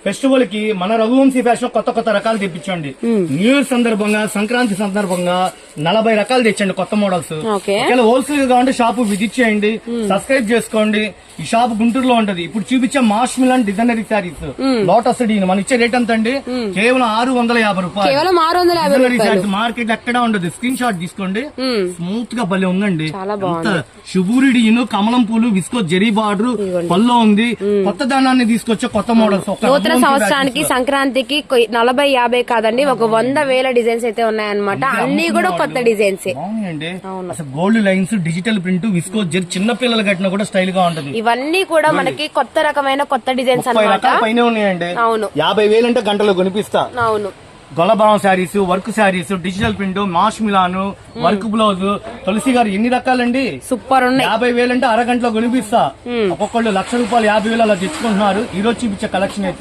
Festival కి మన Raghuvanshi fashion కొత్త కొత్త రకాలు తెప్పించండి. న్యూ ఇయర్ సందర్భంగా, సంక్రాంతి సందర్భంగా 40 రకాలు తెచ్చండి కొత్త మోడల్స్. ఒకవేళ హోల్సేల్ గా కావాలంటే షాపు విజిట్ చేయండి, సబ్స్క్రైబ్ చేసుకోండి. ఈ షాప్ గుంటూరులో ఉంటది. ఇప్పుడు చూపించే మాష్ మిలాన్ డిజైనరీ శారీస్ లోటస్ డీన్ మన ఇచ్చే రేట్ ఎంత అండి? కేవలం 650 రూపాయలు. మార్కెట్ ఎక్కడా ఉండదు. స్క్రీన్ షాట్ తీసుకోండి. స్మూత్ గా భలే ఉందండి. శుభూరి డీన్, కమలం పూలు, విస్కో జెరీ బార్డర్ పల్లో ఉంది. కొత్త దానాన్ని తీసుకొచ్చే కొత్త మోడల్స్. నూతన సంవత్సరానికి సంక్రాంతికి 40-50 కాదండి, ఒక 100,000 డిజైన్స్ అయితే ఉన్నాయన్నమాట. అన్ని కూడా కొత్త డిజైన్స్. అసలు గోల్డ్ లైన్స్, డిజిటల్ ప్రింట్, విస్కో జెరీ, చిన్న పిల్లలు కట్టినా కూడా స్టైల్ గా ఉంటది. ఇవన్నీ కూడా మనకి కొత్త రకమైన కొత్త డిజైన్స్ అన్నమాట. పైన ఉన్నాయండి. అవును, 50,000 అంటే గంటలో కొనిపిస్తా. అవును. గొల్లబారం sarees, work sarees, digital print, మాష్ మిలాను, వర్క్ బ్లౌజ్. తులసి గారు ఎన్ని రకాలండి? సూపర్ ఉన్నాయి. 50,000 అంటే అరగంటలో కొనిపిస్తా. ఒక్కొక్కళ్ళు 1,00,000 రూపాయలు 50,000 అలా తెచ్చుకుంటున్నారు. ఈ రోజు చూపించే కలెక్షన్ అయితే